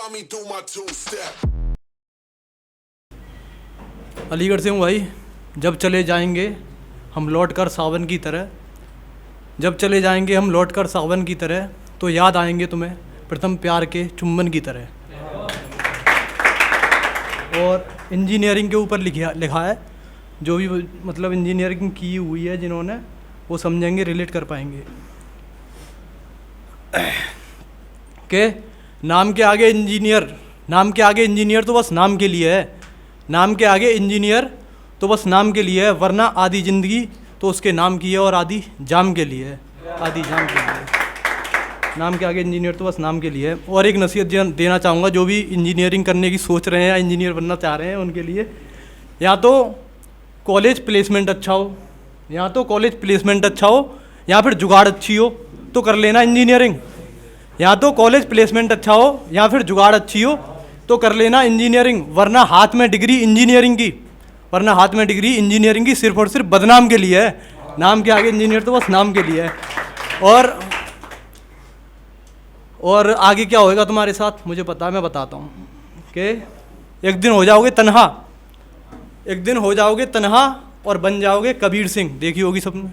saw me do my two-step. Aligarh से हूँ भाई। जब चले जाएंगे हम लौट कर सावन की तरह, जब चले जाएंगे हम लौट कर सावन की तरह, तो याद आएंगे तुम्हें प्रथम प्यार के चुम्बन की तरह। और इंजीनियरिंग के ऊपर लिखा है, जो भी मतलब इंजीनियरिंग की हुई है जिन्होंने, वो समझेंगे, रिलेट कर पाएंगे। के नाम के आगे इंजीनियर, नाम के आगे इंजीनियर तो बस नाम के लिए है, नाम के आगे इंजीनियर तो बस नाम के लिए है, वरना आधी ज़िंदगी तो उसके नाम की है और आधी जाम के लिए है, आधी जाम के लिए। नाम के आगे इंजीनियर तो बस नाम के लिए है। और एक नसीहत देना चाहूँगा जो भी इंजीनियरिंग करने की सोच रहे हैं या इंजीनियर बनना चाह रहे हैं उनके लिए, या तो कॉलेज प्लेसमेंट अच्छा हो, या तो कॉलेज प्लेसमेंट अच्छा हो, या फिर जुगाड़ अच्छी हो तो कर लेना इंजीनियरिंग। या तो कॉलेज प्लेसमेंट अच्छा हो या फिर जुगाड़ अच्छी हो तो कर लेना इंजीनियरिंग, वरना हाथ में डिग्री इंजीनियरिंग की, वरना हाथ में डिग्री इंजीनियरिंग की सिर्फ और सिर्फ बदनाम के लिए है। नाम के आगे इंजीनियर तो बस नाम के लिए है। और आगे क्या होएगा तुम्हारे साथ मुझे पता है, मैं बताता हूँ कि एक दिन हो जाओगे तन्हा, एक दिन हो जाओगे तन्हा और बन जाओगे कबीर सिंह। देखी होगी सबने।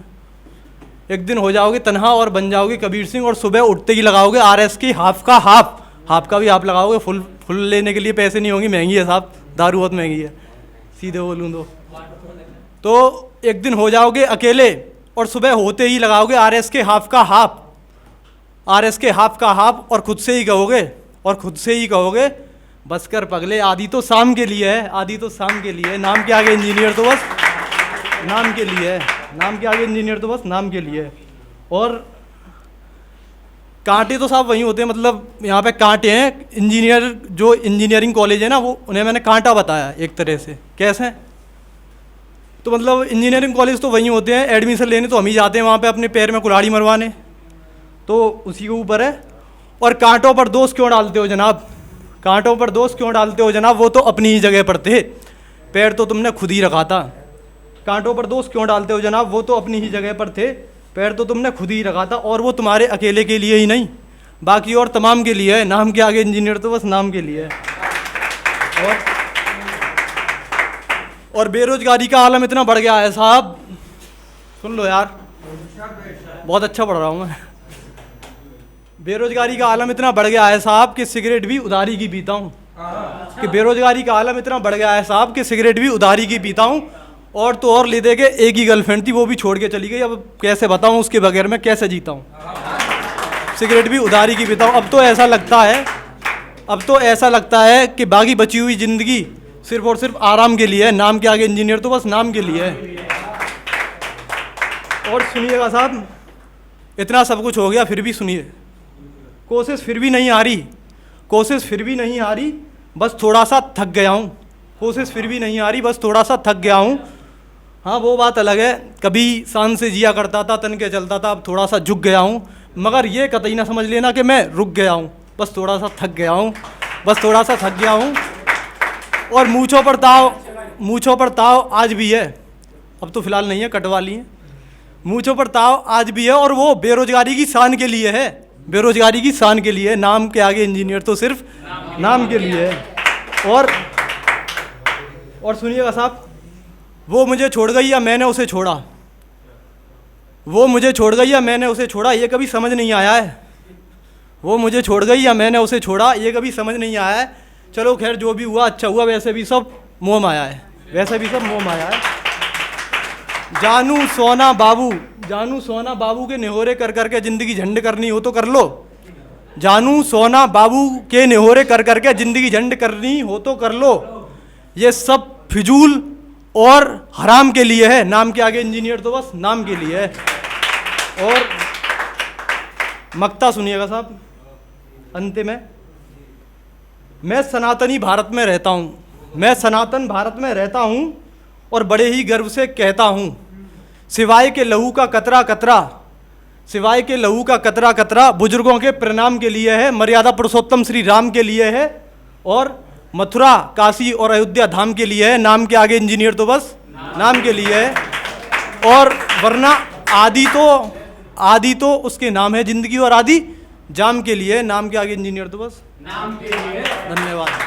एक दिन हो जाओगे तन्हा और बन जाओगे कबीर सिंह, और सुबह उठते ही लगाओगे RS की हाफ का हाफ, हाफ का भी हाफ लगाओगे, फुल लेने के लिए पैसे नहीं होंगे, महंगी है साहब, दारू बहुत महंगी है, सीधे बोलूँ तो एक दिन हो जाओगे अकेले और सुबह होते ही लगाओगे RS के हाफ का हाफ, RS के हाफ का हाफ, और खुद से ही कहोगे बस कर पगले, आधी तो शाम के लिए है, आधी तो शाम के लिए है। नाम के आगे इंजीनियर तो बस नाम के लिए है, नाम के आगे इंजीनियर तो बस नाम के लिए है। और कांटे तो साहब वहीं होते हैं, मतलब यहाँ पे कांटे हैं। इंजीनियर जो इंजीनियरिंग कॉलेज है ना, वो उन्हें मैंने कांटा बताया एक तरह से। कैसे? तो मतलब इंजीनियरिंग कॉलेज तो वहीं होते हैं, एडमिशन लेने तो हम ही जाते हैं वहाँ पे अपने पैर में कुल्हाड़ी मरवाने, तो उसी के ऊपर है। और कांटों पर दोष क्यों डालते हो जनाब, कांटों पर दोष क्यों डालते हो जनाब, वो तो अपनी ही जगह पर थे, पैर तो तुमने खुद ही रखा था। कांटों पर दोष क्यों डालते हो जनाब, वो तो अपनी ही जगह पर थे, पैर तो तुमने खुद ही रखा था। और वो तुम्हारे अकेले के लिए ही नहीं, बाकी और तमाम के लिए है। नाम के आगे इंजीनियर तो बस नाम के लिए है। और बेरोजगारी का आलम इतना बढ़ गया है साहब, सुन लो यार, बहुत अच्छा पढ़ रहा हूँ मैं। बेरोजगारी का आलम इतना बढ़ गया है साहब कि सिगरेट भी उधारी की पीता हूँ, कि बेरोजगारी का आलम इतना बढ़ गया है साहब कि सिगरेट भी उधारी की पीता हूँ। और तो और ले दे के एक ही गर्लफ्रेंड थी, वो भी छोड़ के चली गई। अब कैसे बताऊँ उसके बगैर मैं कैसे जीता हूँ, सिगरेट भी उधारी की पीता हूँ। अब तो ऐसा लगता है कि बाकी बची हुई ज़िंदगी सिर्फ और सिर्फ आराम के लिए है। नाम के आगे इंजीनियर तो बस नाम के लिए है। और सुनिएगा साहब, इतना सब कुछ हो गया फिर भी सुनिए, कोशिश फिर भी नहीं हारी, कोशिश फिर भी नहीं हारी, बस थोड़ा सा थक गया हूँ, कोशिश फिर भी नहीं हारी, बस थोड़ा सा थक गया हूँ। हाँ वो बात अलग है, कभी शान से जिया करता था, तन के चलता था, अब थोड़ा सा झुक गया हूँ। मगर ये कतई ना समझ लेना कि मैं रुक गया हूँ, बस थोड़ा सा थक गया हूँ, बस थोड़ा सा थक गया हूँ। और मूँछों पर ताव आज भी है, अब तो फिलहाल नहीं है, कटवा ली है। मूँछों पर ताव आज भी है, और वो बेरोजगारी की शान के लिए है, बेरोजगारी की शान के लिए। नाम के आगे इंजीनियर तो सिर्फ नाम के लिए है। और सुनिएगा साहब, वो मुझे छोड़ गई या मैंने उसे छोड़ा, वो मुझे छोड़ गई या मैंने उसे छोड़ा, ये कभी समझ नहीं आया है। वो मुझे छोड़ गई या मैंने उसे छोड़ा, ये कभी समझ नहीं आया है। चलो खैर, जो भी हुआ अच्छा हुआ, वैसे भी सब मोह माया है, वैसे भी सब मोह माया है। जानू सोना बाबू के निहोरे कर करके ज़िंदगी झंड करनी हो तो कर लो, जानू सोना बाबू के निहोरे कर करके ज़िंदगी झंड करनी हो तो कर लो। ये सब फिजूल और हराम के लिए है, नाम के आगे इंजीनियर तो बस नाम के लिए है। और मक्ता सुनिएगा साहब, अंत में, मैं सनातनी भारत में रहता हूँ, मैं सनातन भारत में रहता हूँ, और बड़े ही गर्व से कहता हूँ, सिवाय के लहू का कतरा कतरा, सिवाय के लहू का कतरा कतरा बुजुर्गों के प्रणाम के लिए है, मर्यादा पुरुषोत्तम श्री राम के लिए है, और मथुरा काशी और अयोध्या धाम के लिए है। नाम के आगे इंजीनियर तो बस नाम के लिए है। और वरना आदि तो उसके नाम है जिंदगी, और आदि जाम के लिए नाम के आगे इंजीनियर तो बस नाम के लिए। धन्यवाद।